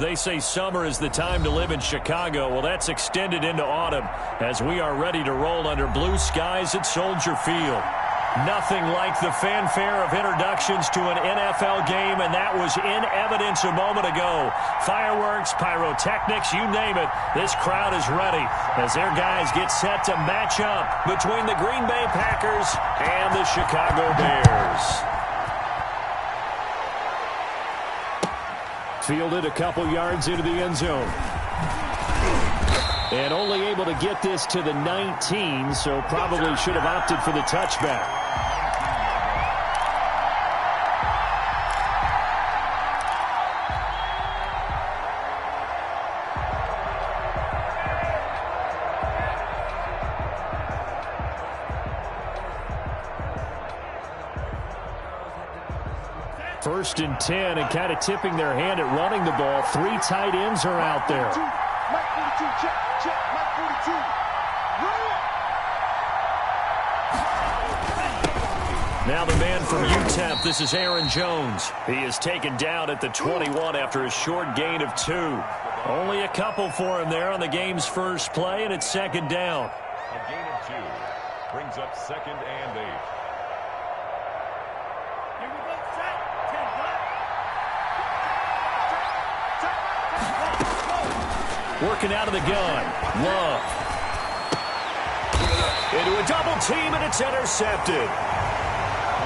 They say summer is the time to live in Chicago. Well, that's extended into autumn as we are ready to roll under blue skies at Soldier Field. Nothing like the fanfare of introductions to an NFL game, and that was in evidence a moment ago. Fireworks, pyrotechnics, you name it, this crowd is ready as their guys get set to match up between the Green Bay Packers and the Chicago Bears. Fielded a couple yards into the end zone. And only able to get this to the 19, so probably should have opted for the touchback. First and 10, and kind of tipping their hand at running the ball. 3 tight ends are out there. Now the man from UTEP, this is Aaron Jones. He is taken down at the 21 after a short gain of 2. Only a couple for him there on the game's first play, and it's second down. A gain of 2 brings up 2nd and 8. Working out of the gun. Love. Into a double team, and it's intercepted.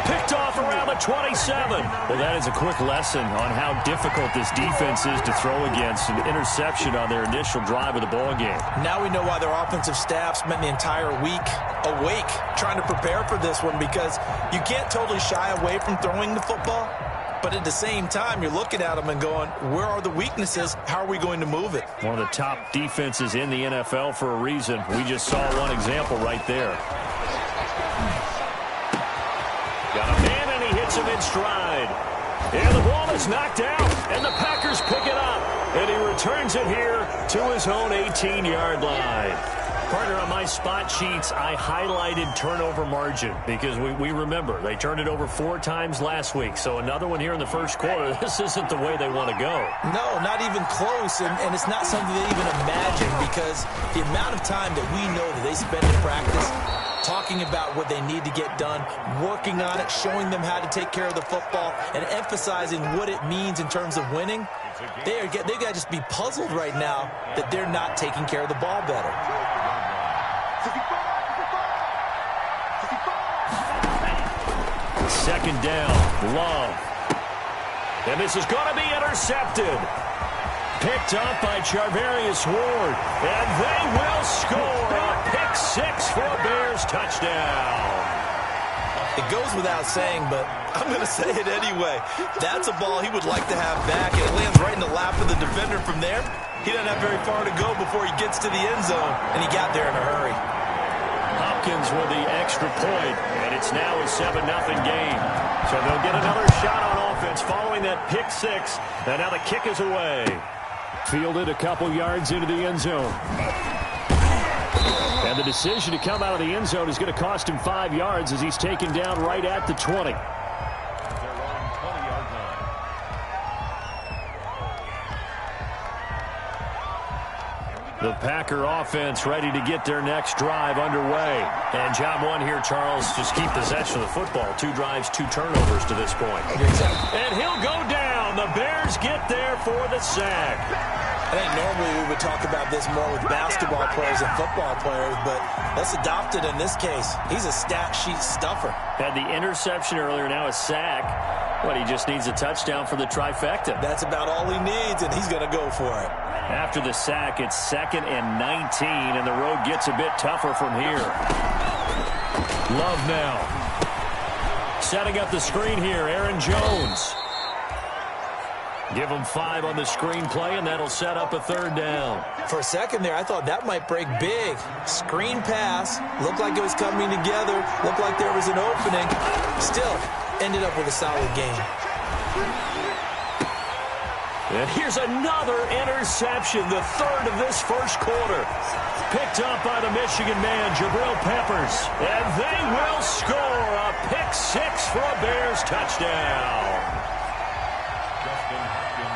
Picked off around the 27. Well, that is a quick lesson on how difficult this defense is to throw against. An interception on their initial drive of the ball game. Now we know why their offensive staff spent the entire week awake trying to prepare for this one, because you can't totally shy away from throwing the football. But at the same time, you're looking at them and going, where are the weaknesses? How are we going to move it? One of the top defenses in the NFL for a reason. We just saw one example right there. Got a man, and he hits him in stride. And the ball is knocked out, and the Packers pick it up. And he returns it here to his own 18-yard line. Partner, on my spot sheets, I highlighted turnover margin because we remember they turned it over 4 times last week. So another one here in the first quarter. This isn't the way they want to go. No, not even close. And it's not something they even imagine, because the amount of time that we know that they spend in practice talking about what they need to get done, working on it, showing them how to take care of the football, and emphasizing what it means in terms of winning. They got to just be puzzled right now that they're not taking care of the ball better. Second down, Love. And this is going to be intercepted. Picked up by Charvarius Ward. And they will score a pick 6 for a Bears touchdown. It goes without saying, but I'm going to say it anyway. That's a ball he would like to have back, and it lands right in the lap of the defender from there. He doesn't have very far to go before he gets to the end zone, and he got there in a hurry. Hopkins with the extra point, and it's now a 7-0 game. So they'll get another shot on offense following that pick 6, and now the kick is away. Fielded a couple yards into the end zone. And the decision to come out of the end zone is going to cost him 5 yards as he's taken down right at the 20. The Packer offense ready to get their next drive underway. And job one here, Charles, just keep possession of the football. 2 drives, 2 turnovers to this point. Exactly. And he'll go down. The Bears get there for the sack. I think normally we would talk about this more with basketball players and football players, but let's adopt it in this case. He's a stat sheet stuffer. Had the interception earlier, now a sack. But he just needs a touchdown for the trifecta. That's about all he needs, and he's going to go for it. After the sack, it's 2nd and 19, and the road gets a bit tougher from here. Love now. Setting up the screen here, Aaron Jones. Give him 5 on the screen play, and that'll set up a 3rd down. For a second there, I thought that might break big. Screen pass. Looked like it was coming together. Looked like there was an opening. Still, ended up with a solid game. And here's another interception, the 3rd of this first quarter. Picked up by the Michigan man, Jabril Peppers. And they will score a pick 6 for a Bears touchdown.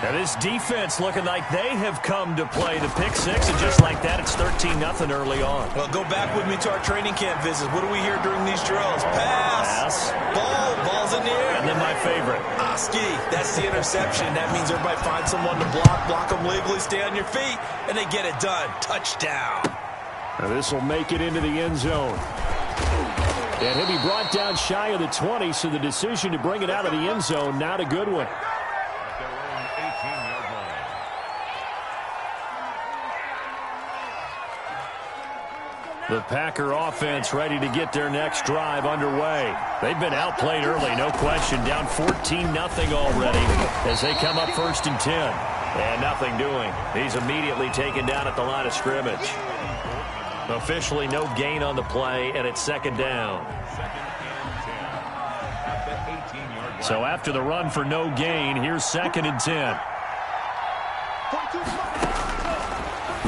Now this defense looking like they have come to play the pick six, and just like that, it's 13-0 early on. Well, go back with me to our training camp visits. What do we hear during these drills? Pass. Ball's in the air. And then my favorite. Oski, that's the interception. That means everybody finds someone to block them legally, stay on your feet, and they get it done. Touchdown. Now this will make it into the end zone. And he'll be brought down shy of the 20, so the decision to bring it out of the end zone, not a good one. The Packer offense ready to get their next drive underway. They've been outplayed early, no question. Down 14-0 already as they come up 1st and 10. And nothing doing. He's immediately taken down at the line of scrimmage. Officially no gain on the play, and it's 2nd down. So after the run for no gain, here's 2nd and 10.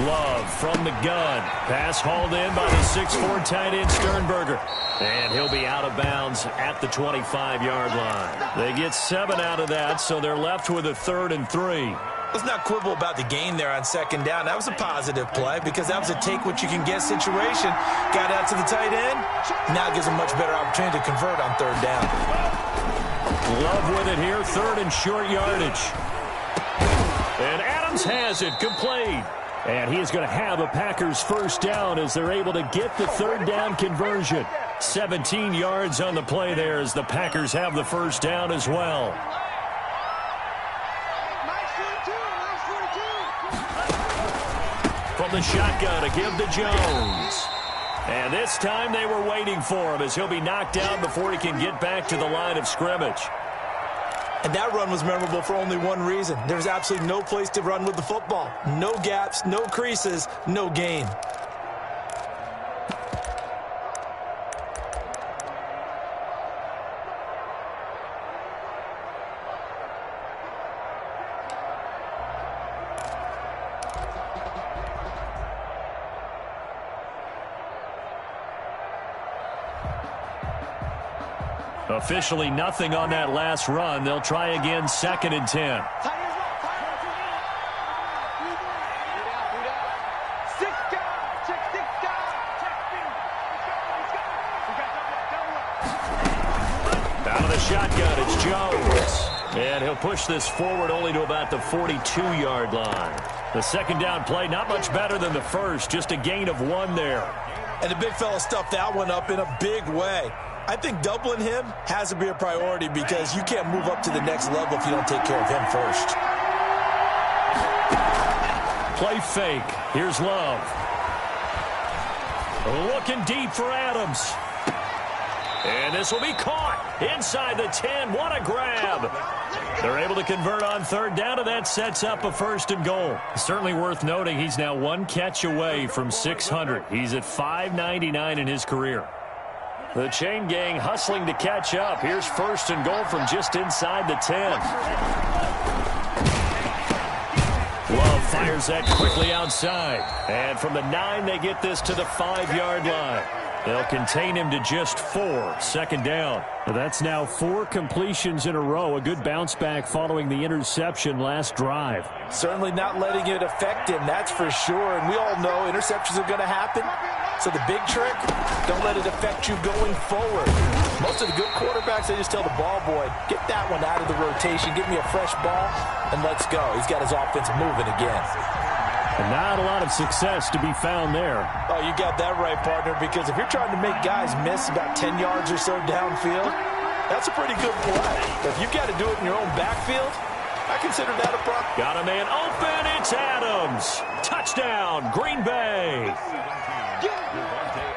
Love from the gun. Pass hauled in by the 6'4" tight end Sternberger. And he'll be out of bounds at the 25-yard line. They get 7 out of that, so they're left with a 3rd and 3. Let's not quibble about the gain there on 2nd down. That was a positive play because that was a take-what-you-can-get situation. Got out to the tight end. Now it gives a much better opportunity to convert on 3rd down. Love with it here, 3rd and short yardage. And Adams has it, complete. And he is going to have a Packers 1st down as they're able to get the 3rd down conversion. 17 yards on the play there as the Packers have the 1st down as well. From the shotgun, a give to Jones. And this time they were waiting for him as he'll be knocked down before he can get back to the line of scrimmage. And that run was memorable for only one reason. There's absolutely no place to run with the football. No gaps, no creases, no gain. Officially nothing on that last run. They'll try again, 2nd and 10. Out of the shotgun, it's Jones. And he'll push this forward only to about the 42-yard line. The 2nd down play, not much better than the first, just a gain of 1 there. And the big fella stuffed that one up in a big way. I think doubling him has to be a priority because you can't move up to the next level if you don't take care of him first. Play fake. Here's Love. Looking deep for Adams. And this will be caught inside the 10. What a grab. They're able to convert on 3rd down, and that sets up a 1st and goal. Certainly worth noting he's now 1 catch away from 600. He's at 599 in his career. The chain gang hustling to catch up. Here's 1st and goal from just inside the 10. Love fires that quickly outside. And from the 9, they get this to the 5-yard line. They'll contain him to just 4, 2nd down. That's now 4 completions in a row. A good bounce back following the interception last drive. Certainly not letting it affect him, that's for sure. And we all know interceptions are going to happen. So the big trick, don't let it affect you going forward. Most of the good quarterbacks, they just tell the ball boy, get that one out of the rotation, give me a fresh ball, and let's go. He's got his offense moving again. And not a lot of success to be found there. Oh, you got that right, partner, because if you're trying to make guys miss about 10 yards or so downfield, that's a pretty good play. But if you've got to do it in your own backfield, I consider that a problem. Got a man open, it's Adams. Touchdown, Green Bay.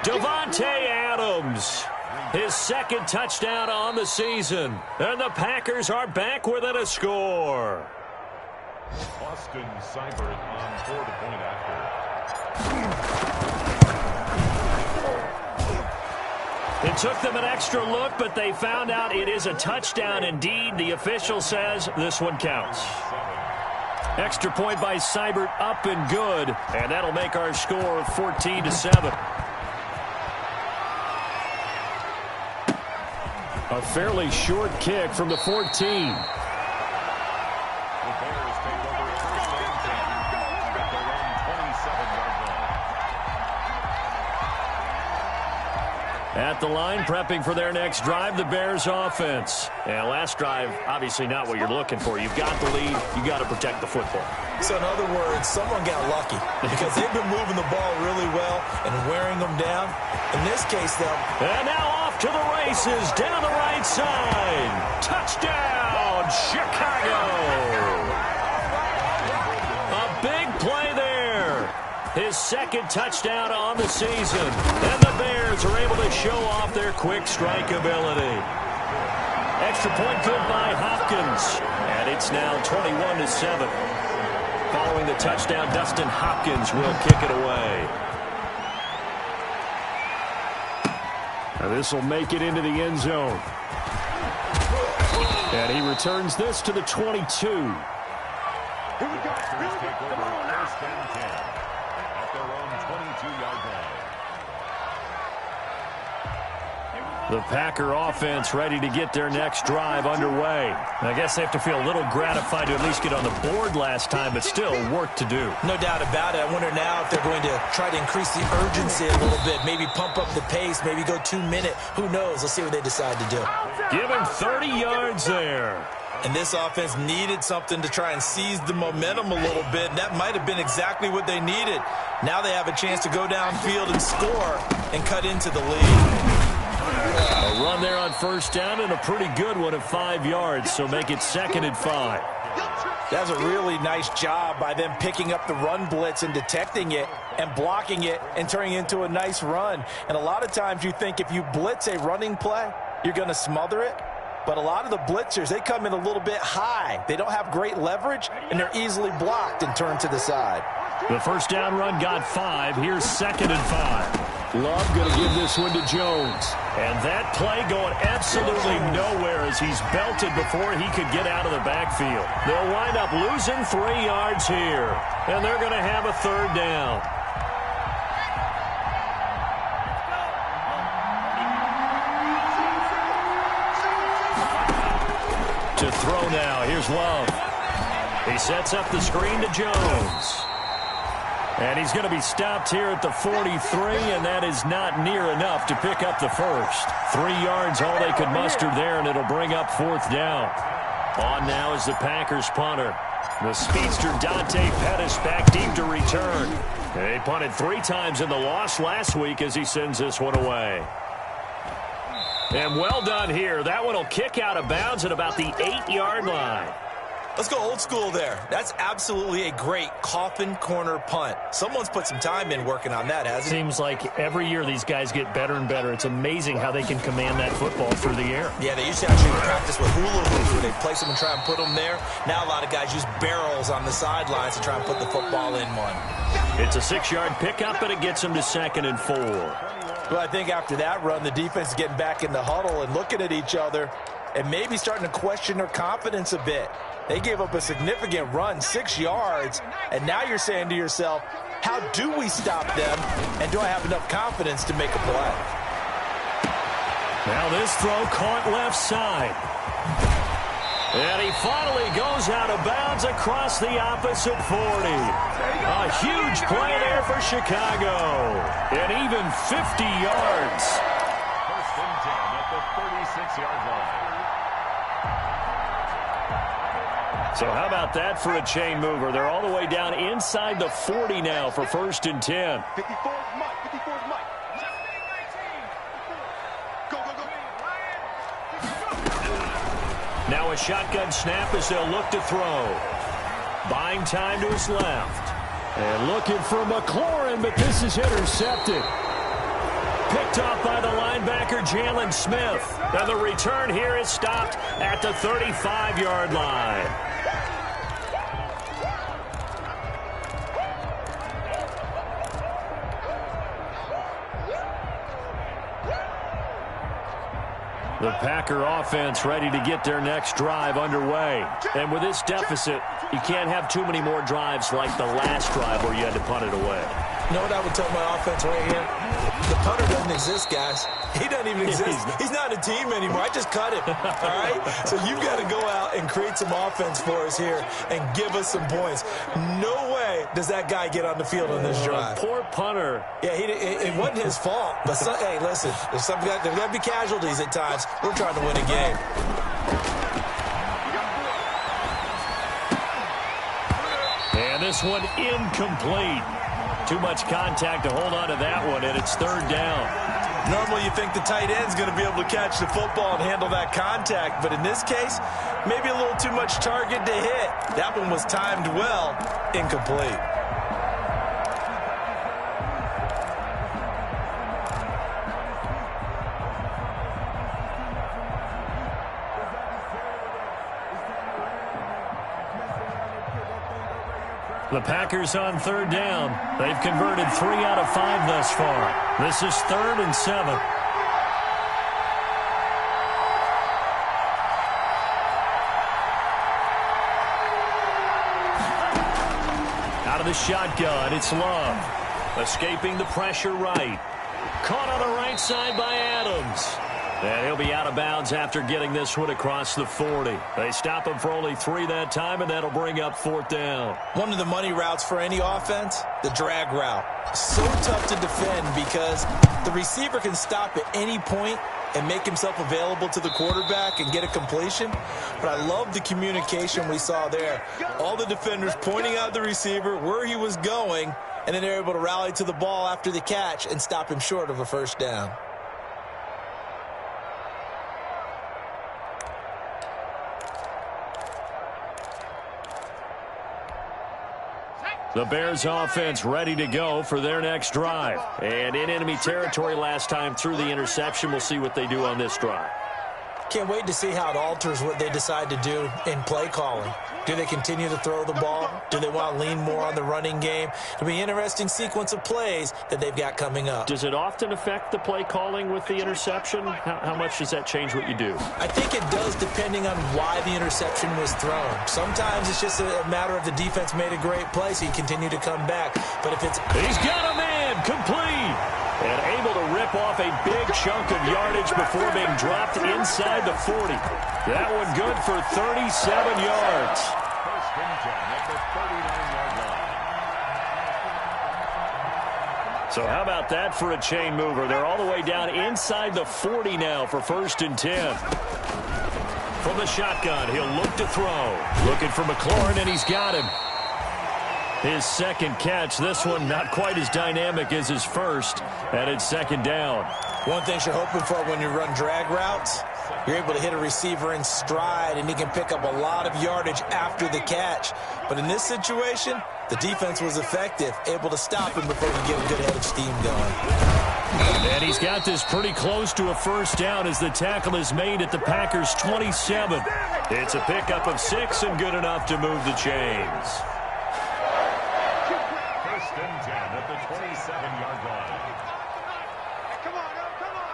Davante Adams, his 2nd touchdown on the season. And the Packers are back within a score. Austin Seibert on for the point after. It took them an extra look, but they found out it is a touchdown indeed. The official says this one counts. Extra point by Seibert, up and good. And that'll make our score 14-7. A fairly short kick from the 14. At the line, prepping for their next drive, the Bears offense. And last drive, obviously not what you're looking for. You've got the lead. You got to protect the football. So in other words, someone got lucky because they've been moving the ball really well and wearing them down. In this case, though. And now off to the races down the right side. Touchdown, Chicago. A big play there. His second touchdown on the season. And the Bears are able to show off their quick strike ability. Extra point good by Hopkins. And it's now 21-7. Following the touchdown, Dustin Hopkins will kick it away. And this will make it into the end zone. And he returns this to the 22. Here we go. Come on now. First and 10 at their own 22-yard line. The Packer offense ready to get their next drive underway. I guess they have to feel a little gratified to at least get on the board last time, but still work to do. No doubt about it. I wonder now if they're going to try to increase the urgency a little bit, maybe pump up the pace, maybe go 2-minute. Who knows? Let's see what they decide to do. Give him 30 yards there. And this offense needed something to try and seize the momentum a little bit, and that might have been exactly what they needed. Now they have a chance to go downfield and score and cut into the lead. A run there on first down and a pretty good one at 5 yards, so make it 2nd and 5. That's a really nice job by them picking up the run blitz and detecting it and blocking it and turning it into a nice run. And a lot of times you think if you blitz a running play, you're going to smother it. But a lot of the blitzers, they come in a little bit high. They don't have great leverage, and they're easily blocked and turned to the side. The first down run got 5. Here's 2nd and 5. Love going to give this one to Jones. And that play going absolutely nowhere as he's belted before he could get out of the backfield. They'll wind up losing 3 yards here. And they're going to have a 3rd down. To throw now. Here's Love. He sets up the screen to Jones. And he's going to be stopped here at the 43, and that is not near enough to pick up the first. 3 yards, all they could muster there, and it'll bring up 4th down. On now is the Packers punter. The speedster Dante Pettis back deep to return. They punted 3 times in the loss last week as he sends this one away. And well done here. That one will kick out of bounds at about the 8-yard line. Let's go old school there. That's absolutely a great coffin corner punt. Someone's put some time in working on that, hasn't it? Seems like every year these guys get better and better. It's amazing how they can command that football through the air. Yeah, they used to actually practice with hula hoops where they'd place them and try and put them there. Now a lot of guys use barrels on the sidelines to try and put the football in one. It's a 6-yard pickup, and it gets them to 2nd and 4. Well, I think after that run, the defense is getting back in the huddle and looking at each other and maybe starting to question their confidence a bit. They gave up a significant run, 6 yards, and now you're saying to yourself, how do we stop them, and do I have enough confidence to make a play? Now this throw caught left side. And he finally goes out of bounds across the opposite 40. A huge play there for Chicago. And even 50 yards. First and 10 at the 36-yard line. So how about that for a chain mover? They're all the way down inside the 40 now for 1st and 10. 54's Mike. 54's Mike. Go, go, go. Now a shotgun snap as they'll look to throw. Buying time to his left. And looking for McLaurin, but this is intercepted. Picked off by the linebacker, Jalen Smith. And the return here is stopped at the 35-yard line. The Packer offense ready to get their next drive underway. And with this deficit, you can't have too many more drives like the last drive where you had to punt it away. You know what I would tell my offense right here? The punter doesn't exist, guys. He doesn't even exist. He's not a team anymore. I just cut him, all right? So you've got to go out and create some offense for us here and give us some points. No way does that guy get on the field on this drive. Poor punter. Yeah, it wasn't his fault. But, hey, listen, there's got to be casualties at times. We're trying to win a game. And this one incomplete. Too much contact to hold on to that one, and it's third down. Normally you think the tight end's going to be able to catch the football and handle that contact, but in this case, maybe a little too much target to hit. That one was timed well, incomplete. The Packers on third down. They've converted 3 out of 5 thus far. This is 3rd and 7. Out of the shotgun, it's Love. Escaping the pressure right. Caught on the right side by Adams. And he'll be out of bounds after getting this one across the 40. They stop him for only 3 that time, and that'll bring up 4th down. One of the money routes for any offense, the drag route. So tough to defend because the receiver can stop at any point and make himself available to the quarterback and get a completion. But I love the communication we saw there. All the defenders pointing out the receiver, where he was going, and then they're able to rally to the ball after the catch and stop him short of a first down. The Bears offense ready to go for their next drive. And in enemy territory last time through the interception. We'll see what they do on this drive. Can't wait to see how it alters what they decide to do in play calling. Do they continue to throw the ball? Do they want to lean more on the running game? It'll be an interesting sequence of plays that they've got coming up. Does it often affect the play calling with the interception? How much does that change what you do? I think it does depending on why the interception was thrown. Sometimes it's just a matter of the defense made a great play, so you continue to come back. But if it's... He's got a man! Complete! And able to rip off a big chunk of yardage before being dropped inside the 40. That one good for 37 yards. First and 10 at the 39-yard line. So how about that for a chain mover? They're all the way down inside the 40 now for 1st and 10. From the shotgun, he'll look to throw. Looking for McLaurin, and he's got him. His second catch, this one not quite as dynamic as his first, and it's 2nd down. One thing you're hoping for when you run drag routes, you're able to hit a receiver in stride, and he can pick up a lot of yardage after the catch. But in this situation, the defense was effective, able to stop him before he get a good head of steam going. And he's got this pretty close to a first down as the tackle is made at the Packers' 27. It's a pickup of 6 and good enough to move the chains. At the 27-yard line. Come on, come on.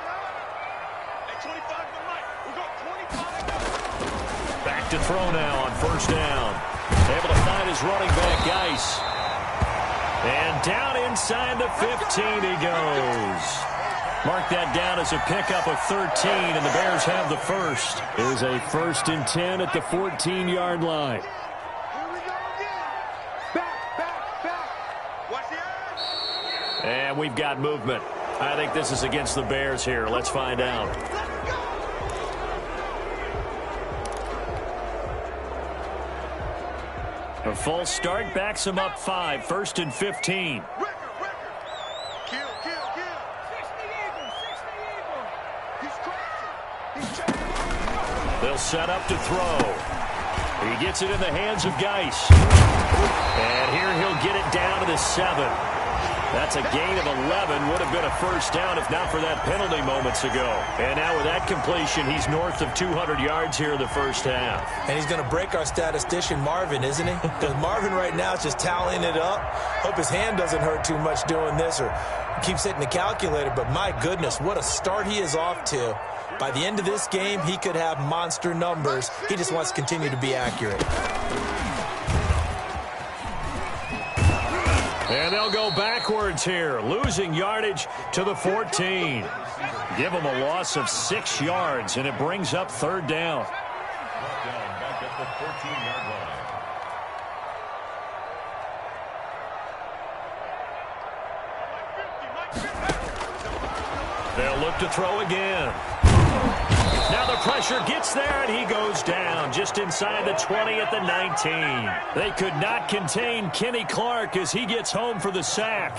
Hey, 25 to the right. We got 25. Back to throw now on 1st down. Able to find his running back, Geis. And down inside the 15 he goes. Mark that down as a pickup of 13, and the Bears have the first. It is a 1st and 10 at the 14-yard line. And we've got movement. I think this is against the Bears here. Let's find out. A false start backs him up 5. 1st and 15. Kill. 60 Eagle. They'll set up to throw. He gets it in the hands of Geis. And here he'll get it down to the 7. That's a gain of 11. Would have been a first down if not for that penalty moments ago. And now with that completion, he's north of 200 yards here in the first half. And he's going to break our statistician, Marvin, isn't he? Because Marvin right now is just tallying it up. Hope his hand doesn't hurt too much doing this or keeps hitting the calculator. But my goodness, what a start he is off to. By the end of this game, he could have monster numbers. He just wants to continue to be accurate. And they'll go backwards here, losing yardage to the 14. Give them a loss of 6 yards, and it brings up third down. Back at the 14-yard line. They'll look to throw again. Now the pressure gets there, and he goes down just inside the 20 at the 19. They could not contain Kenny Clark as he gets home for the sack.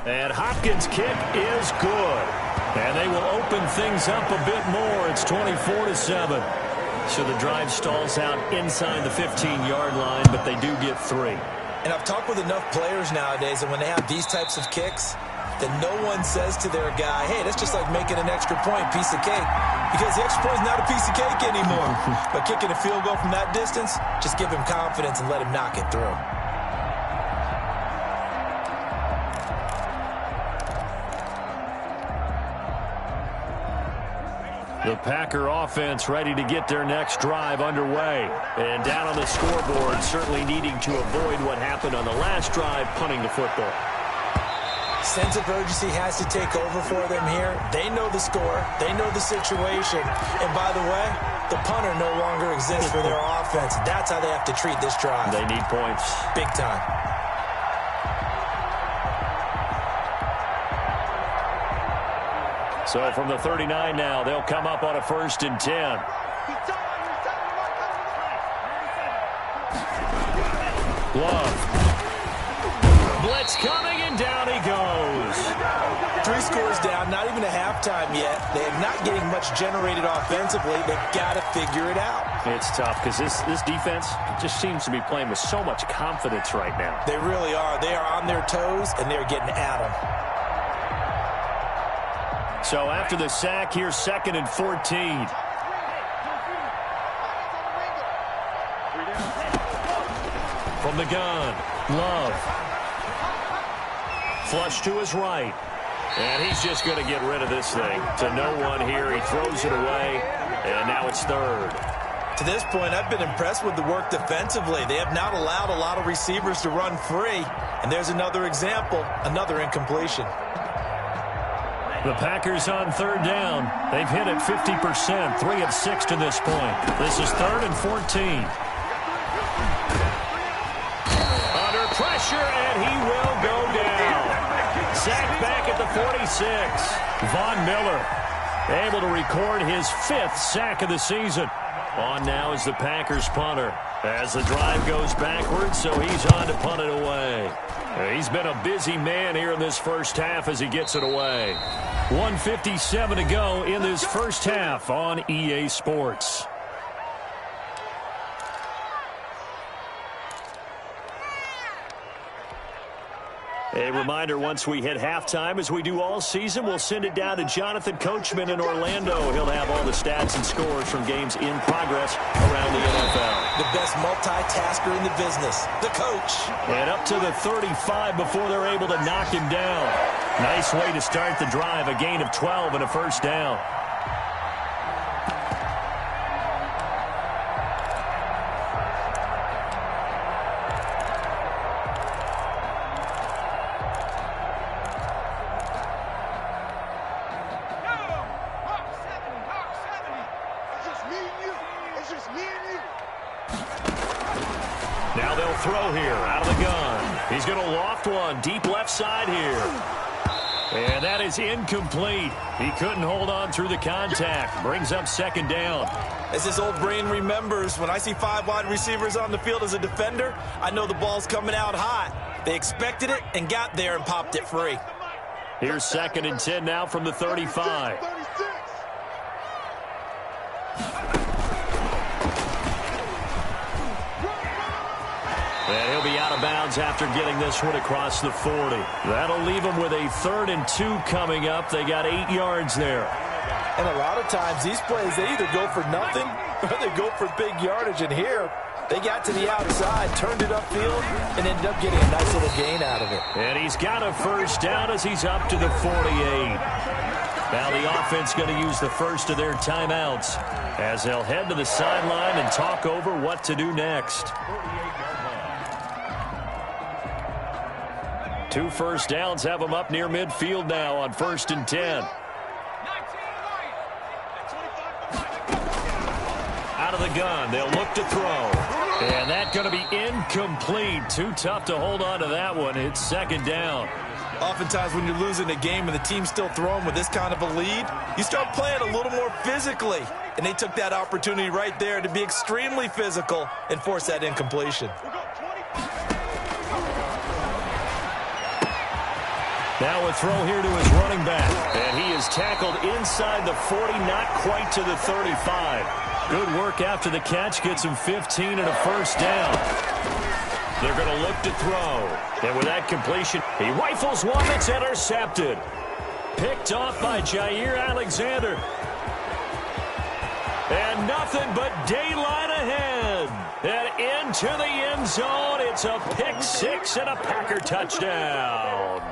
And Hopkins' kick is good. And they will open things up a bit more. It's 24-7. So the drive stalls out inside the 15-yard line, but they do get 3. And I've talked with enough players nowadays, and when they have these types of kicks, then no one says to their guy, hey, that's just like making an extra point, piece of cake. Because the extra point is not a piece of cake anymore. But kicking a field goal from that distance, just give him confidence and let him knock it through. The Packer offense ready to get their next drive underway. And down on the scoreboard, certainly needing to avoid what happened on the last drive, punting the football. Sense of urgency has to take over for them here. They know the score. They know the situation. And by the way, the punter no longer exists for their offense. That's how they have to treat this drive. They need points. Big time. So from the 39 now, they'll come up on a 1st and 10. Love. Blitz coming, and down he goes. 3 scores down, not even a halftime yet. They are not getting much generated offensively. They've got to figure it out. It's tough because this defense just seems to be playing with so much confidence right now. They really are. They are on their toes, and they're getting at them. So after the sack, here's 2nd and 14. From the gun, Love. Flush to his right. And he's just going to get rid of this thing. To no one here. He throws it away. And now it's 3rd. To this point, I've been impressed with the work defensively. They have not allowed a lot of receivers to run free. And there's another example, another incompletion. The Packers on 3rd down. They've hit it 50%, 3 of 6 to this point. This is 3rd and 14. Under pressure, and he will go down. Sacked back at the 46. Von Miller able to record his 5th sack of the season. On now is the Packers punter as the drive goes backwards, so he's on to punt it away. He's been a busy man here in this first half as he gets it away. 1:57 to go in this first half on EA Sports. A reminder, once we hit halftime, as we do all season, we'll send it down to Jonathan Coachman in Orlando. He'll have all the stats and scores from games in progress around the NFL. The best multitasker in the business, the coach. And up to the 35 before they're able to knock him down. Nice way to start the drive, a gain of 12 and a 1st down. Now they'll throw here out of the gun. He's going to loft one deep left side here. And that is incomplete. He couldn't hold on through the contact. Brings up 2nd down. As his old brain remembers, when I see 5 wide receivers on the field as a defender, I know the ball's coming out hot. They expected it and got there and popped it free. Here's 2nd and 10 now from the 35. And he'll be out of bounds after getting this one across the 40. That'll leave him with a 3rd and 2 coming up. They got 8 yards there. And a lot of times these plays, they either go for nothing or they go for big yardage. And here, they got to the outside, turned it upfield, and ended up getting a nice little gain out of it. And he's got a 1st down as he's up to the 48. Now the offense going to use the first of their timeouts as they'll head to the sideline and talk over what to do next. 2 first downs have them up near midfield now on 1st and 10. Out of the gun, they'll look to throw. And that's going to be incomplete. Too tough to hold on to that one. It's 2nd down. Oftentimes when you're losing a game and the team's still throwing with this kind of a lead, you start playing a little more physically. And they took that opportunity right there to be extremely physical and force that incompletion. Now a throw here to his running back. And he is tackled inside the 40, not quite to the 35. Good work after the catch. Gets him 15 and a first down. They're going to look to throw. And with that completion, he rifles one that's intercepted. Picked off by Jair Alexander. And nothing but daylight ahead. And into the end zone. It's a pick 6 and a Packer touchdown.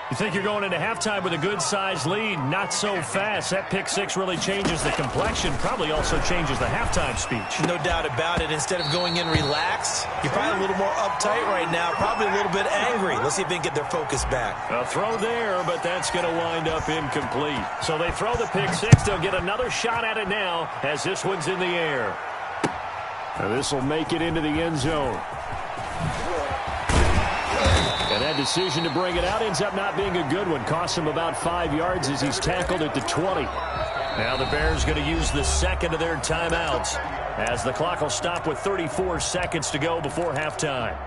You think you're going into halftime with a good-sized lead. Not so fast. That pick 6 really changes the complexion. Probably also changes the halftime speech. No doubt about it. Instead of going in relaxed, you're probably a little more uptight right now. Probably a little bit angry. Let's see if they can get their focus back. A throw there, but that's going to wind up incomplete. So they throw the pick 6. They'll get another shot at it now as this one's in the air. Now this will make it into the end zone. And that decision to bring it out ends up not being a good one. Costs him about 5 yards as he's tackled at the 20. Now the Bears going to use the second of their timeouts as the clock will stop with 34 seconds to go before halftime.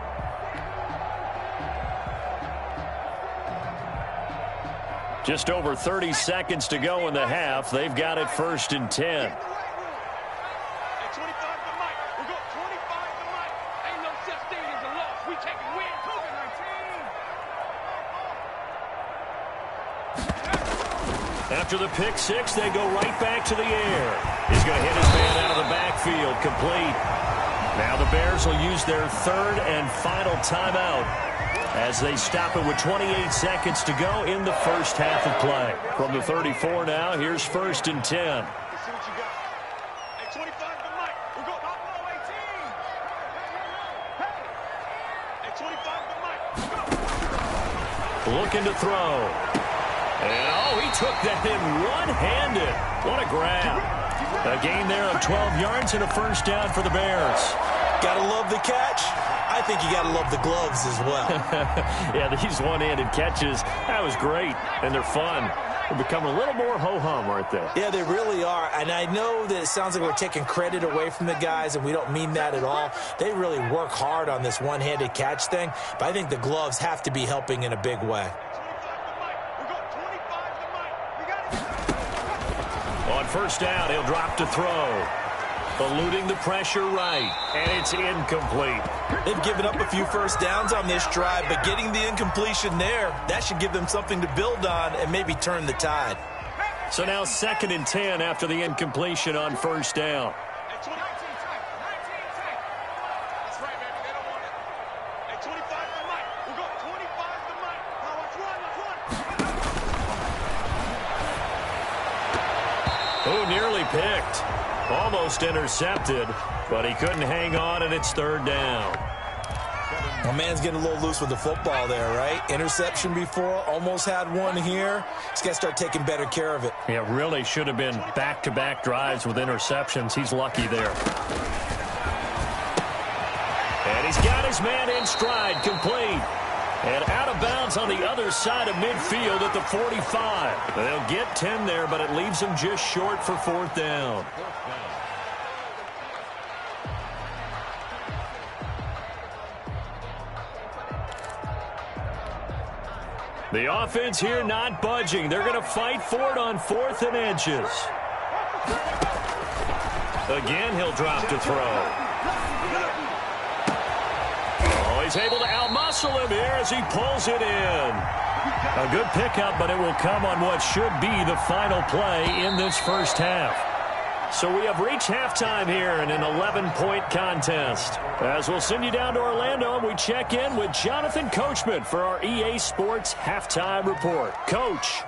Just over 30 seconds to go in the half. They've got it 1st and 10. After the pick 6, they go right back to the air. He's going to hit his man out of the backfield, complete. Now the Bears will use their 3rd and final timeout as they stop it with 28 seconds to go in the first half of play. From the 34 now, here's 1st and 10. Looking to throw. And, oh, he took that in one-handed. What a grab. A gain there of 12 yards and a first down for the Bears. Gotta love the catch. I think you gotta love the gloves as well. Yeah, these one-handed catches, that was great. And they're fun. They're becoming a little more ho-hum, aren't they? Yeah, they really are. And I know that it sounds like we're taking credit away from the guys, and we don't mean that at all. They really work hard on this one-handed catch thing. But I think the gloves have to be helping in a big way. On first down, he'll drop to throw. Eluding the pressure right, and it's incomplete. They've given up a few first downs on this drive, but getting the incompletion there, that should give them something to build on and maybe turn the tide. So now 2nd and 10 after the incompletion on first down. Oh, nearly picked. Almost intercepted, but he couldn't hang on, and it's 3rd down. My man's getting a little loose with the football there, right? Interception before, almost had one here. He's got to start taking better care of it. Yeah, really should have been back-to-back drives with interceptions. He's lucky there. And he's got his man in stride, complete. And out of bounds on the other side of midfield at the 45. They'll get 10 there, but it leaves them just short for 4th down. The offense here not budging. They're going to fight for it on 4th and inches. Again, he'll drop to throw. He's able to outmuscle him here as he pulls it in. A good pickup, but it will come on what should be the final play in this first half. So we have reached halftime here in an 11-point contest. As we'll send you down to Orlando, and we check in with Jonathan Coachman for our EA Sports Halftime Report. Coach.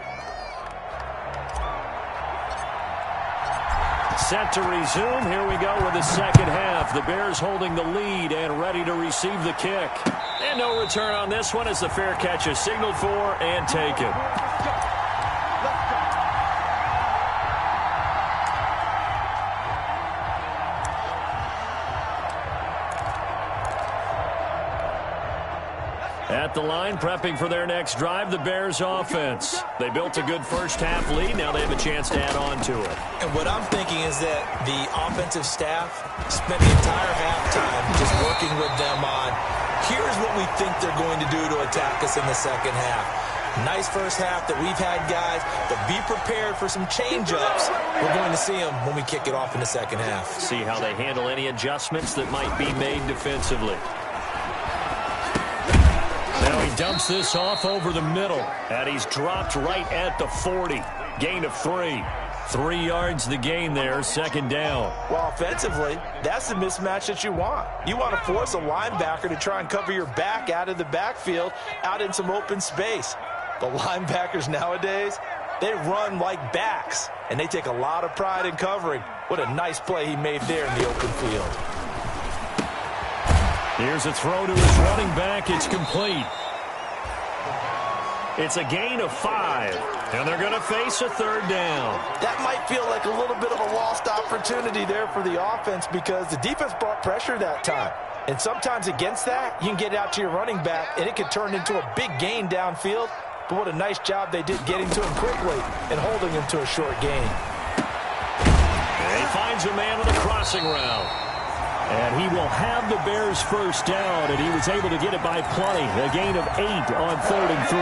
Set to resume. Here we go with the second half. The Bears holding the lead and ready to receive the kick. And no return on this one as the fair catch is signaled for and taken. At the line, prepping for their next drive, the Bears offense. They built a good first-half lead. Now they have a chance to add on to it. And what I'm thinking is that the offensive staff spent the entire halftime just working with them on, here's what we think they're going to do to attack us in the second half. Nice first half that we've had, guys, but be prepared for some change-ups. We're going to see them when we kick it off in the second half. See how they handle any adjustments that might be made defensively. Now he dumps this off over the middle, and he's dropped right at the 40. Gain of 3. 3 yards the gain there, second down. Well, offensively, that's the mismatch that you want. You want to force a linebacker to try and cover your back out of the backfield, out in some open space. The linebackers nowadays, they run like backs, and they take a lot of pride in covering. What a nice play he made there in the open field. Here's a throw to his running back. It's complete. It's a gain of 5, and they're going to face a third down. That might feel like a little bit of a lost opportunity there for the offense because the defense brought pressure that time. And sometimes against that, you can get out to your running back, and it can turn into a big gain downfield. But what a nice job they did getting to him quickly and holding him to a short gain. And he finds a man with a crossing route. And he will have the Bears first down, and he was able to get it by plenty. A gain of 8 on 3rd and 3.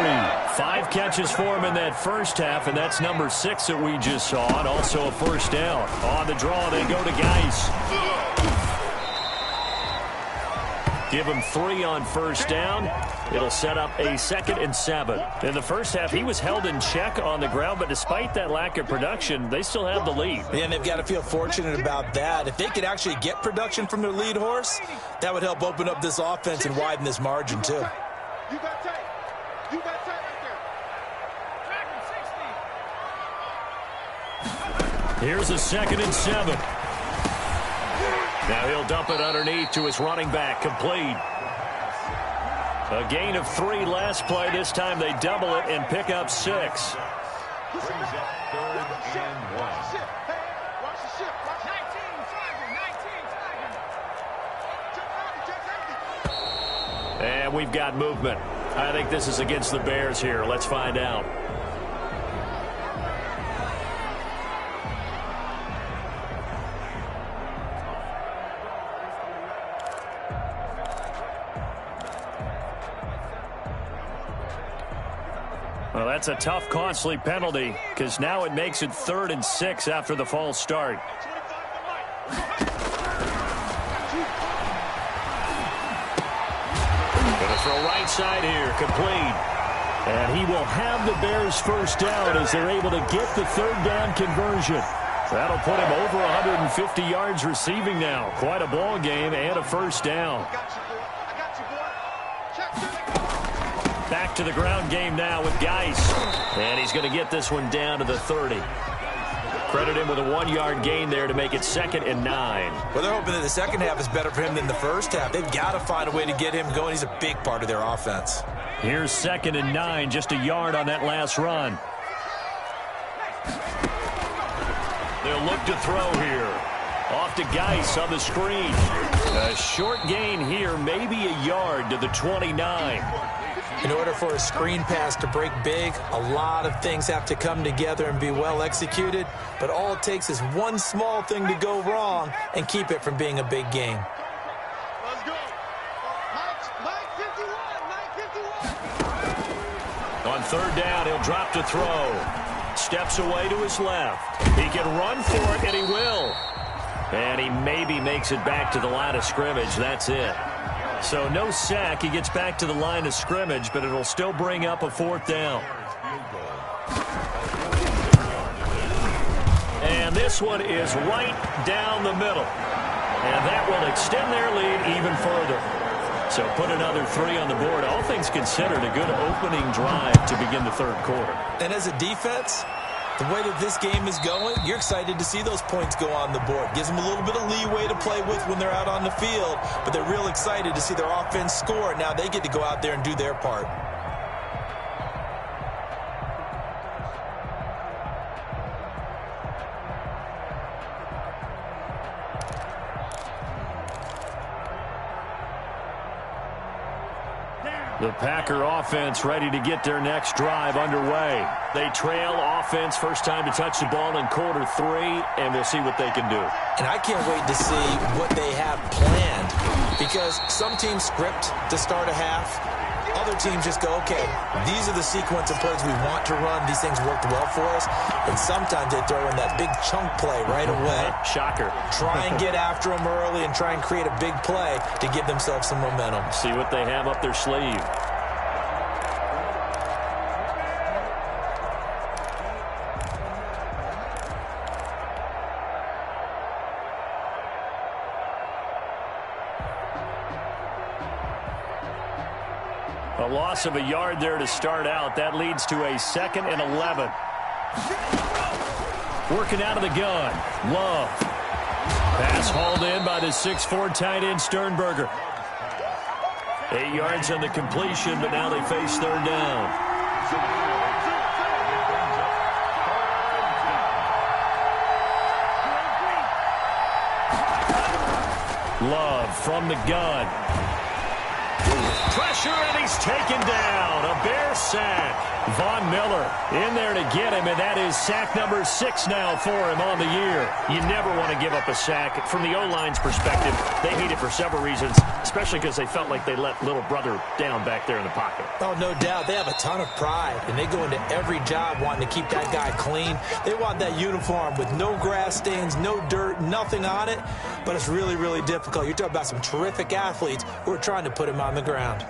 5 catches for him in that first half, and that's number 6 that we just saw, and also a first down. On the draw, they go to Geis. Give him 3 on first down. It'll set up a 2nd and 7. In the first half, he was held in check on the ground, but despite that lack of production, they still have the lead. Yeah, and they've got to feel fortunate about that. If they could actually get production from their lead horse, that would help open up this offense and widen this margin, too. You got tight. You got tight right there. Here's a 2nd and 7. Now he'll dump it underneath to his running back, complete. A gain of 3 last play. This time they double it and pick up 6. Brings up 3rd and 1. Watch the ship. Watch 19. And we've got movement. I think this is against the Bears here. Let's find out. Well, that's a tough, costly penalty because now it makes it 3rd and 6 after the false start. Going to throw right side here, complete. And he will have the Bears first down as they're able to get the 3rd down conversion. That'll put him over 150 yards receiving now. Quite a ball game and a first down. Back to the ground game now with Geis. And he's going to get this one down to the 30. Credit him with a 1-yard gain there to make it 2nd and 9. Well, they're hoping that the second half is better for him than the first half. They've got to find a way to get him going. He's a big part of their offense. Here's 2nd and 9, just a yard on that last run. They'll look to throw here. Off to Geis on the screen. A short gain here, maybe a yard to the 29. In order for a screen pass to break big, a lot of things have to come together and be well executed. But all it takes is one small thing to go wrong and keep it from being a big game. Let's go. Mike 51. On 3rd down, he'll drop to throw. Steps away to his left. He can run for it, and he will. And he maybe makes it back to the line of scrimmage. That's it. So no sack. He gets back to the line of scrimmage, but it'll still bring up a 4th down. And this one is right down the middle. And that will extend their lead even further. So put another 3 on the board. All things considered, a good opening drive to begin the third quarter. And as a defense, the way that this game is going, you're excited to see those points go on the board. Gives them a little bit of leeway to play with when they're out on the field, but they're real excited to see their offense score. Now they get to go out there and do their part. The Packer offense ready to get their next drive underway. They trail offense, first time to touch the ball in quarter 3, and we'll see what they can do. And I can't wait to see what they have planned, because some teams script to start a half. Other teams just go, okay, these are the sequence of plays we want to run. These things worked well for us. And sometimes they throw in that big chunk play right away. Shocker. Try and get after them early and try and create a big play to give themselves some momentum. See what they have up their sleeve. A loss of a yard there to start out. That leads to a 2nd and 11. Working out of the gun. Love. Pass hauled in by the 6'4" tight end Sternberger. 8 yards on the completion, but now they face third down. Love from the gun. Pressure, and he's taken down. A Bear sack. Von Miller in there to get him, and that is sack number 6 now for him on the year. You never want to give up a sack. From the O-line's perspective, they hate it for several reasons, especially because they felt like they let little brother down back there in the pocket. Oh, no doubt. They have a ton of pride, and they go into every job wanting to keep that guy clean. They want that uniform with no grass stains, no dirt, nothing on it, but it's really, really difficult. You're talking about some terrific athletes who are trying to put him on the ground.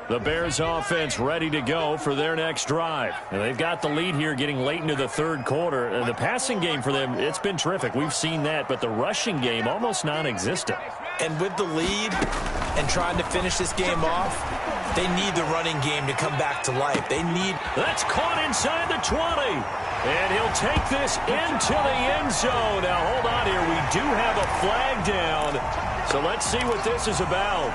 The Bears offense ready to go for their next drive. And they've got the lead here getting late into the third quarter. The passing game for them, it's been terrific. We've seen that, but the rushing game almost non-existent. And with the lead and trying to finish this game off, they need the running game to come back to life. They need... That's caught inside the 20. And he'll take this into the end zone. Now, hold on here. We do have a flag down. So let's see what this is about.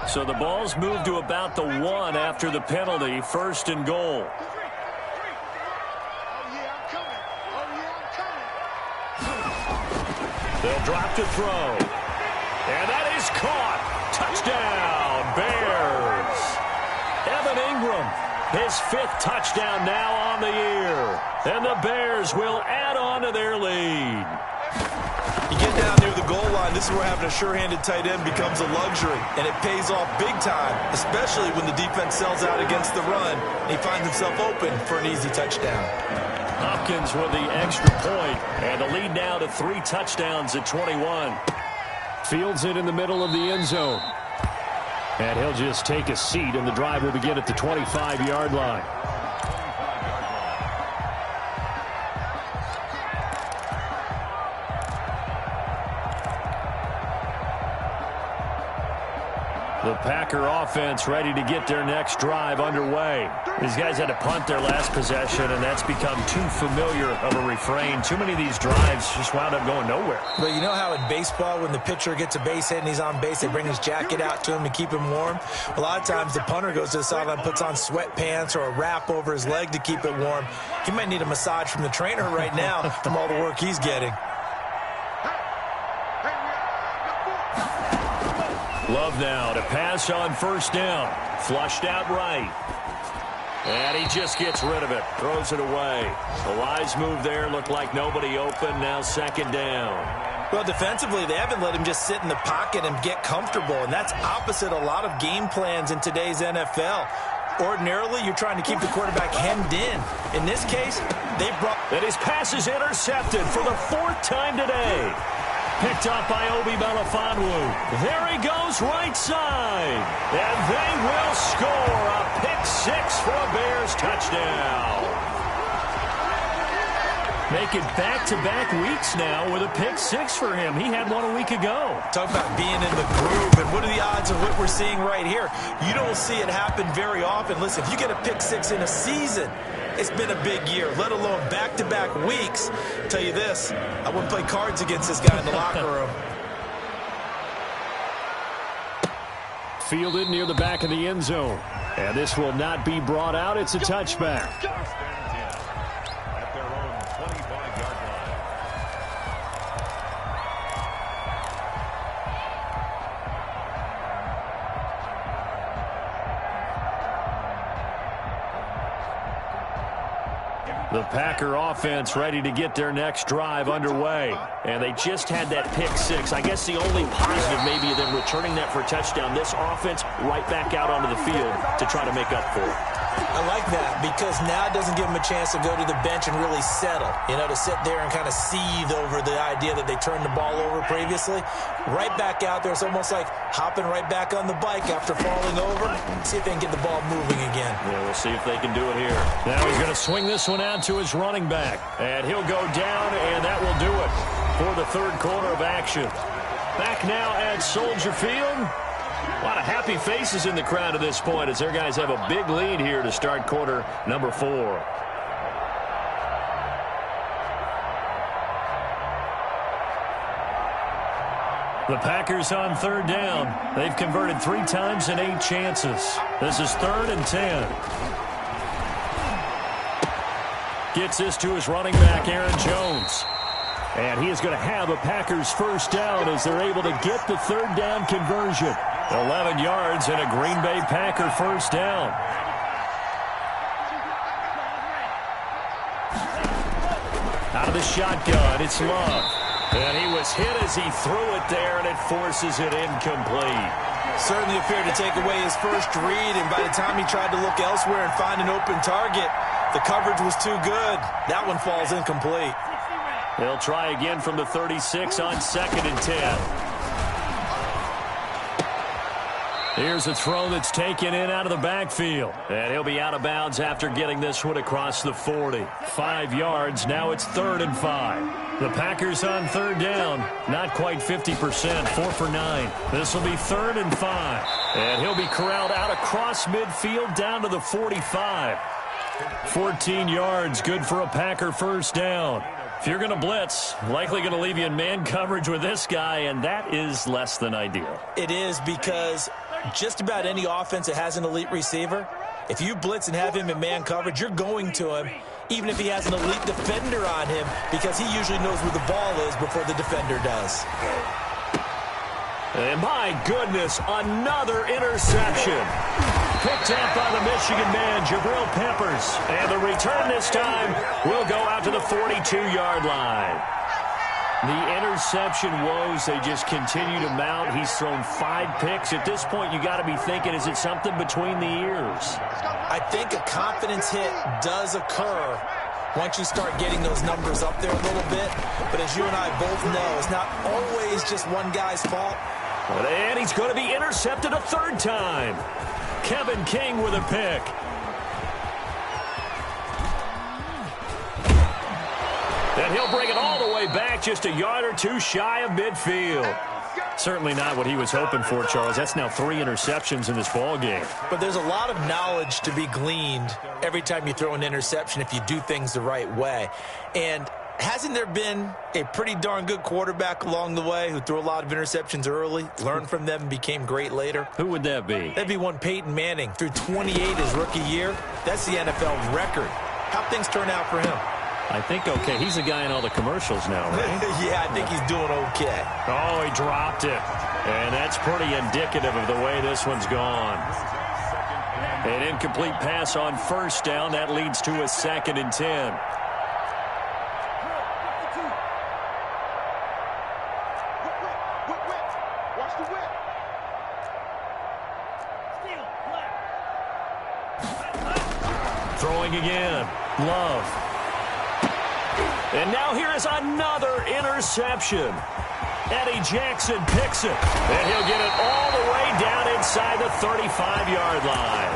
So the ball's moved to about the 1 after the penalty, 1st and goal. They'll drop to throw. And that is caught. Touchdown, Bears. Evan Ingram, his 5th touchdown now on the year. And the Bears will add on to their lead. You get down near the goal line, this is where having a sure-handed tight end becomes a luxury, and it pays off big time, especially when the defense sells out against the run, and he finds himself open for an easy touchdown. Hopkins with the extra point, and the lead now to 3 touchdowns at 21. Fields it in the middle of the end zone. And he'll just take a seat, and the drive will begin at the 25-yard line. The Packer offense ready to get their next drive underway. These guys had to punt their last possession, and that's become too familiar of a refrain. Too many of these drives just wound up going nowhere. But you know how in baseball, when the pitcher gets a base hit and he's on base, they bring his jacket out to him to keep him warm? A lot of times the punter goes to the sideline, puts on sweatpants or a wrap over his leg to keep it warm. He might need a massage from the trainer right now from all the work he's getting. Love now to pass on 1st down. Flushed out right. And he just gets rid of it. Throws it away. A wise move there. Looked like nobody open. Now 2nd down. Well, defensively, they haven't let him just sit in the pocket and get comfortable. And that's opposite a lot of game plans in today's NFL. Ordinarily, you're trying to keep the quarterback hemmed in. In this case, they brought... And his pass is intercepted for the 4th time today. Picked up by Obi Melifonwu. There he goes, right side. And they will score a pick-6 for a Bears touchdown. Make it back-to-back weeks now with a pick-6 for him. He had one a week ago. Talk about being in the groove, and what are the odds of what we're seeing right here? You don't see it happen very often. Listen, if you get a pick-6 in a season, it's been a big year, let alone back-to-back weeks. I'll tell you this, I wouldn't play cards against this guy in the locker room. Fielded near the back of the end zone. And this will not be brought out. It's a touchback. The Packer offense ready to get their next drive underway. And they just had that pick-6. I guess the only positive maybe of them returning that for a touchdown. This offense right back out onto the field to try to make up for it. I like that because now it doesn't give them a chance to go to the bench and really settle. You know, to sit there and kind of seethe over the idea that they turned the ball over previously. Right back out there. It's almost like hopping right back on the bike after falling over. See if they can get the ball moving again. Yeah, we'll see if they can do it here. Now he's going to swing this one out to his running back. And he'll go down, and that will do it for the 3rd quarter of action. Back now at Soldier Field. A lot of happy faces in the crowd at this point as their guys have a big lead here to start quarter number 4. The Packers on 3rd down. They've converted 3 times in 8 chances. This is 3rd and 10. Gets this to his running back, Aaron Jones. And he is going to have a Packers first down as they're able to get the 3rd down conversion. 11 yards and a Green Bay Packer first down. Out of the shotgun, it's Love. And he was hit as he threw it there, and it forces it incomplete. Certainly appeared to take away his first read, and by the time he tried to look elsewhere and find an open target, the coverage was too good. That one falls incomplete. They'll try again from the 36 on 2nd and 10. Here's a throw that's taken in out of the backfield. And he'll be out of bounds after getting this one across the 40. 5 yards, now it's 3rd and 5. The Packers on 3rd down, not quite 50%, 4 for 9. This will be 3rd and 5. And he'll be corralled out across midfield down to the 45. 14 yards, good for a Packer first down. If you're going to blitz, likely going to leave you in man coverage with this guy, and that is less than ideal. It is because just about any offense that has an elite receiver, if you blitz and have him in man coverage, you're going to him, even if he has an elite defender on him, because he usually knows where the ball is before the defender does. And my goodness, another interception. Picked up by the Michigan man, Jabril Peppers. And the return this time will go out to the 42-yard line. The interception woes, they just continue to mount. He's thrown 5 picks. At this point, you got to be thinking, is it something between the ears? I think a confidence hit does occur once you start getting those numbers up there a little bit. But as you and I both know, it's not always just one guy's fault. And he's going to be intercepted a 3rd time. Kevin King with a pick. And he'll bring it all the way back, just a yard or 2 shy of midfield. Certainly not what he was hoping for, Charles. That's now 3 interceptions in this ball game. But there's a lot of knowledge to be gleaned every time you throw an interception if you do things the right way. And hasn't there been a pretty darn good quarterback along the way who threw a lot of interceptions early, learned from them, and became great later? Who would that be? That'd be one Peyton Manning. Threw 28 his rookie year. That's the NFL record. How'd things turn out for him? I think okay. He's a guy in all the commercials now, right? Yeah, I think he's doing okay. Oh, he dropped it. And that's pretty indicative of the way this one's gone. An incomplete pass on first down. That leads to a 2nd and 10. Watch the whip. Throwing again. Love. And now here is another interception. Eddie Jackson picks it. And he'll get it all the way down inside the 35-yard line.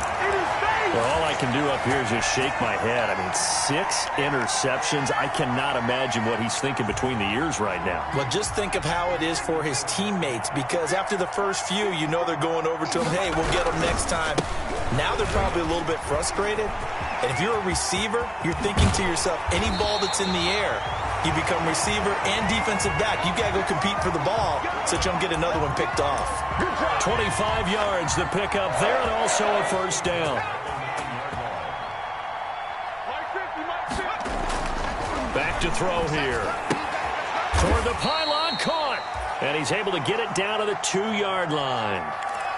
Well, all I can do up here is just shake my head. I mean, 6 interceptions. I cannot imagine what he's thinking between the ears right now. Well, just think of how it is for his teammates, because after the first few, you know they're going over to him, hey, we'll get them next time. Now they're probably a little bit frustrated. And if you're a receiver, you're thinking to yourself, any ball that's in the air, you become receiver and defensive back. You got to go compete for the ball so that you don't get another one picked off. 25 yards the pickup there, and also a first down. Back to throw here. Toward the pylon, caught. And he's able to get it down to the 2-yard line.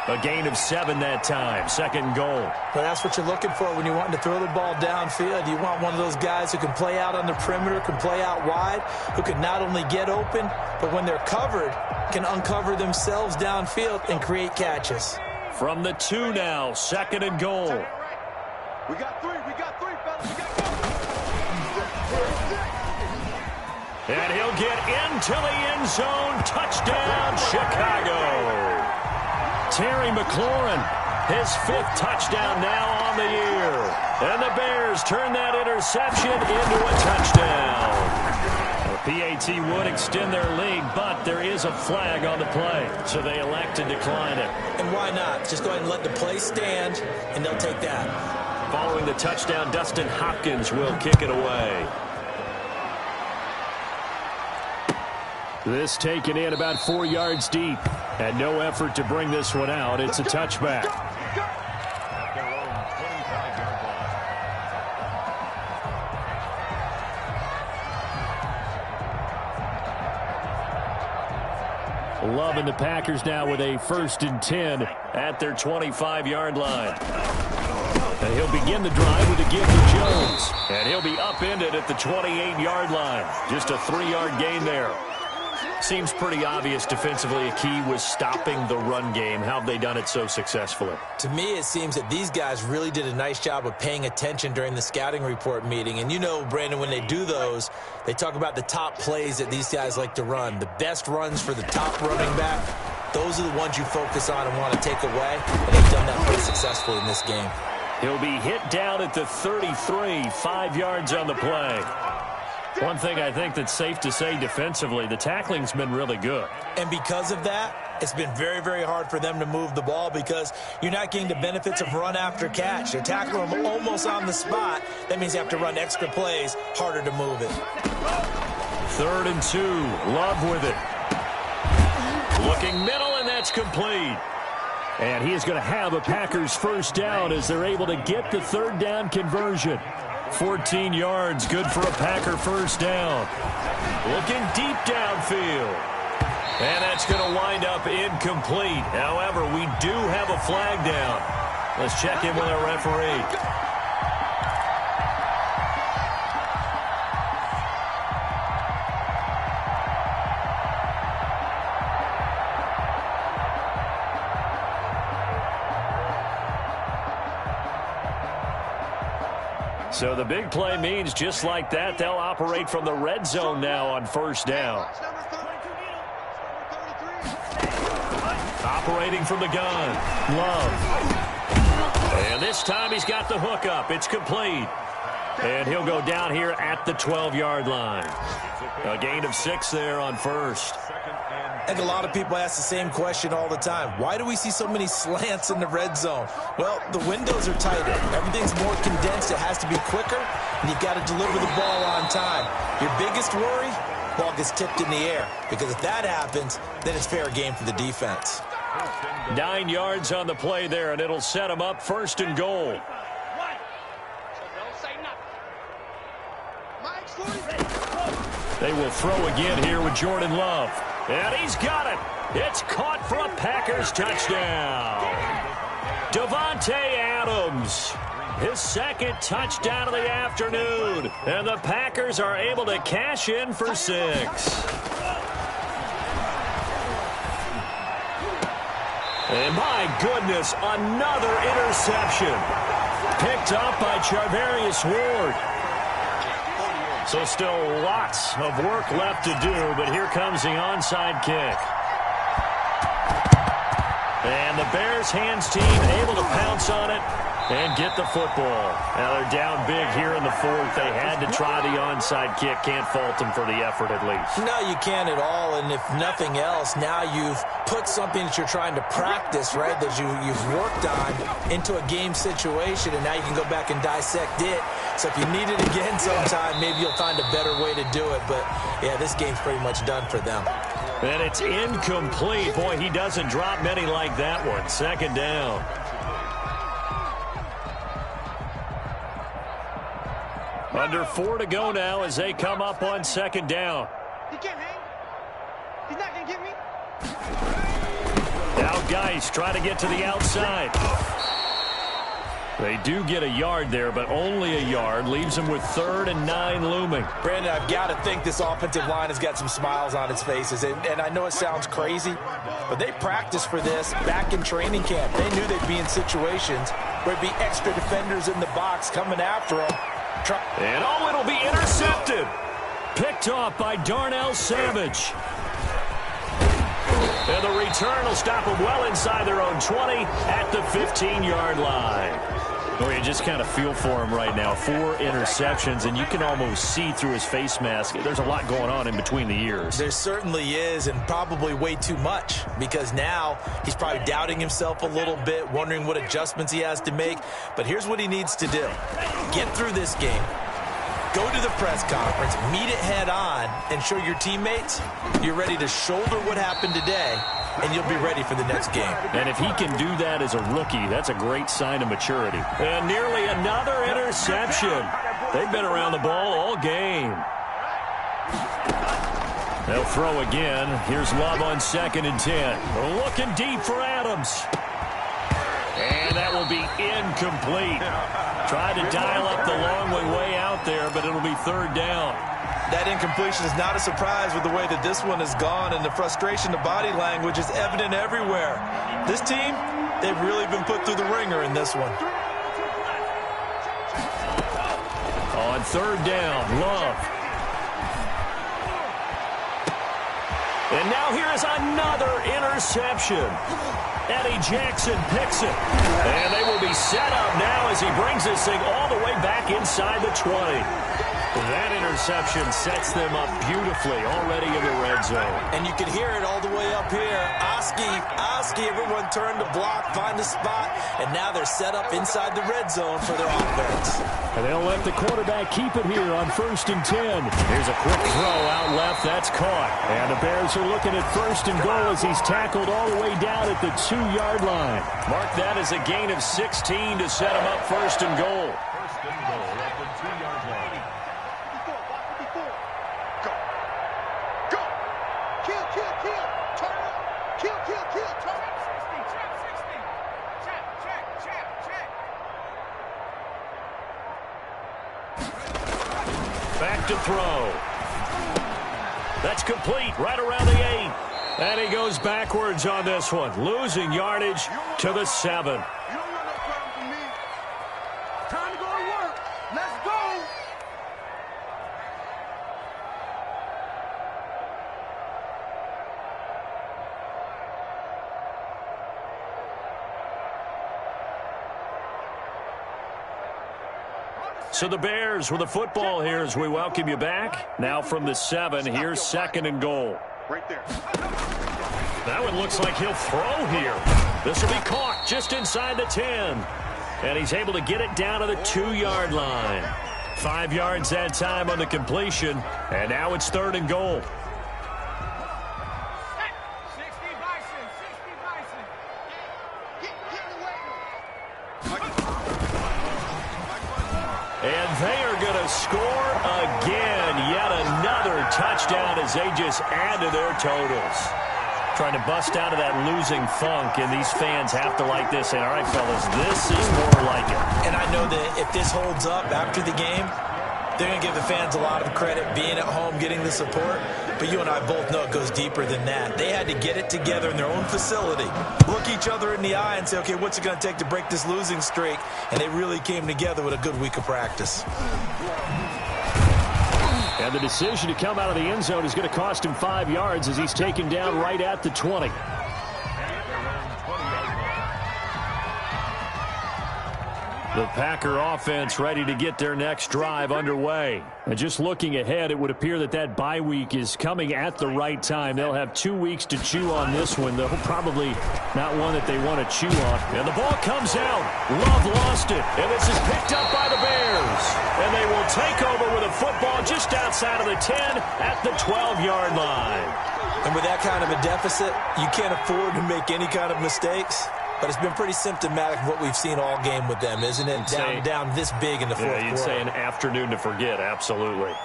A gain of 7 that time. Second and goal. Well, that's what you're looking for when you're wanting to throw the ball downfield. You want one of those guys who can play out on the perimeter, can play out wide, who can not only get open, but when they're covered, can uncover themselves downfield and create catches. From the 2 now, second and goal. We got 3, fellas. We got 4. And he'll get into the end zone. Touchdown, Chicago. Terry McLaurin, his 5th touchdown now on the year. And the Bears turn that interception into a touchdown. The PAT would extend their lead, but there is a flag on the play, so they elect to decline it. And why not? Just go ahead and let the play stand, and they'll take that. Following the touchdown, Dustin Hopkins will kick it away. This taken in about 4 yards deep. And no effort to bring this one out. It's a touchback. Love and the Packers now with a 1st and 10 at their 25-yard line. And he'll begin the drive with a give to Jones. And he'll be upended at the 28-yard line. Just a 3-yard gain there. Seems pretty obvious defensively a key was stopping the run game. How have they done it so successfully? To me, it seems that these guys really did a nice job of paying attention during the scouting report meeting. And you know, Brandon, when they do those, they talk about the top plays that these guys like to run. The best runs for the top running back, those are the ones you focus on and want to take away. And they've done that pretty successfully in this game. He'll be hit down at the 33, 5 yards on the play. One thing I think that's safe to say defensively, the tackling's been really good. And because of that, it's been very, very hard for them to move the ball because you're not getting the benefits of run after catch. They're tackling them almost on the spot. That means you have to run extra plays, harder to move it. 3rd and 2, Love with it. Looking middle, and that's complete. And he is going to have a Packers first down as they're able to get the 3rd down conversion. 14 yards, good for a Packer first down. Looking deep downfield. And that's going to wind up incomplete. However, we do have a flag down. Let's check in with our referee. So the big play means just like that, they'll operate from the red zone now on first down. Operating from the gun, Love. And this time he's got the hook up. It's complete. And he'll go down here at the 12-yard line. A gain of 6 there on first. And a lot of people ask the same question all the time. Why do we see so many slants in the red zone? Well, the windows are tighter. Everything's more condensed. It has to be quicker, and you've got to deliver the ball on time. Your biggest worry, ball gets tipped in the air. Because if that happens, then it's fair game for the defense. 9 yards on the play there, and it'll set them up 1st and goal. They will throw again here with Jordan Love. And he's got it. It's caught for a Packers touchdown. Davante Adams, his 2nd touchdown of the afternoon. And the Packers are able to cash in for 6. And my goodness, another interception. picked up by Charvarius Ward. So still lots of work left to do, but here comes the onside kick. And the Bears hands team able to pounce on it and get the football. Now they're down big here in the fourth. They had to try the onside kick. Can't fault them for the effort at least. No, you can't at all. And if nothing else, now you've put something that you're trying to practice, right, that you've worked on into a game situation, and now you can go back and dissect it. So if you need it again sometime, maybe you'll find a better way to do it. But, yeah, this game's pretty much done for them. And it's incomplete. Boy, he doesn't drop many like that one. Second down. Under 4 to go now as they come up on second down. He can't hang. He's not going to get me. Now Geis trying to get to the outside. They do get a yard there, but only a yard. Leaves them with 3rd and 9 looming. Brandon, I've got to think this offensive line has got some smiles on its faces. And I know it sounds crazy, but they practiced for this back in training camp. They knew they'd be in situations where there'd be extra defenders in the box coming after them. And oh, it'll be intercepted. Picked off by Darnell Savage. And the return will stop them well inside their own 20 at the 15-yard line. Well, you just kind of feel for him right now. 4 interceptions, and you can almost see through his face mask. There's a lot going on in between the ears. There certainly is, and probably way too much, because now he's probably doubting himself a little bit, wondering what adjustments he has to make. But here's what he needs to do. Get through this game. Go to the press conference, meet it head on, and show your teammates you're ready to shoulder what happened today, and you'll be ready for the next game. And if he can do that as a rookie, that's a great sign of maturity. And nearly another interception. They've been around the ball all game. They'll throw again. Here's Love on 2nd and 10. Looking deep for Adams. And that will be incomplete. Tried to dial up the long way out there, but it'll be 3rd down. That incompletion is not a surprise with the way that this one has gone, and the frustration, the body language is evident everywhere. This team, they've really been put through the ringer in this one. On 3rd down, Love. And now here is another interception. Eddie Jackson picks it. And they will be set up now as he brings this thing all the way back inside the 20. That interception sets them up beautifully already in the red zone. And you can hear it all the way up here. Oski, everyone turned to block, find a spot, and now they're set up inside the red zone for their offense. And they'll let the quarterback keep it here on 1st and 10. Here's a quick throw out left. That's caught. And the Bears are looking at 1st and goal as he's tackled all the way down at the 2-yard line. Mark that as a gain of 16 to set him up 1st and goal. 1st and goal at the 2-yard line. Back to throw. That's complete right around the 8. And he goes backwards on this one, losing yardage to the 7. You don't want no problem from me. Time to go to work. Let's go. So the Bears with the football here as we welcome you back. Now from the 7, here's 2nd and goal. Right there. That one looks like he'll throw here. This will be caught just inside the 10. And he's able to get it down to the 2-yard line. 5 yards that time on the completion. And now it's 3rd and goal. 60 Bison. 60 Bison. Get away. And they are going to score again. Yet another touchdown as they just add to their totals. Trying to bust out of that losing funk, and these fans have to like this. And all right, fellas, this is more like it. And I know that if this holds up after the game, they're going to give the fans a lot of credit being at home, getting the support. but you and I both know it goes deeper than that. They had to get it together in their own facility, look each other in the eye and say, okay, what's it going to take to break this losing streak? And they really came together with a good week of practice. And the decision to come out of the end zone is going to cost him 5 yards as he's taken down right at the 20. The Packer offense ready to get their next drive underway. And just looking ahead, it would appear that that bye week is coming at the right time. They'll have 2 weeks to chew on this one, though probably not one that they want to chew on. And the ball comes out. Love lost it. And this is picked up by the Bears. And they will take over with a football just outside of the 10 at the 12-yard line. And with that kind of a deficit, you can't afford to make any kind of mistakes. But it's been pretty symptomatic of what we've seen all game with them, isn't it? Down this big in the fourth quarter. You'd say an afternoon to forget, absolutely. 19,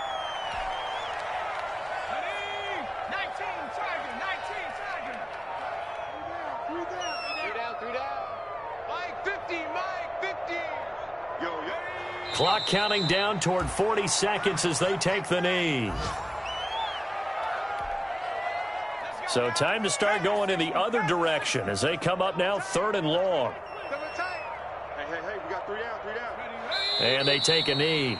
target, 19, target. Three down. Mike, 50, Mike, 50. Yo. Clock counting down toward 40 seconds as they take the knee. So time to start going in the other direction as they come up now 3rd and long. Hey, we got 3 down. And they take a knee.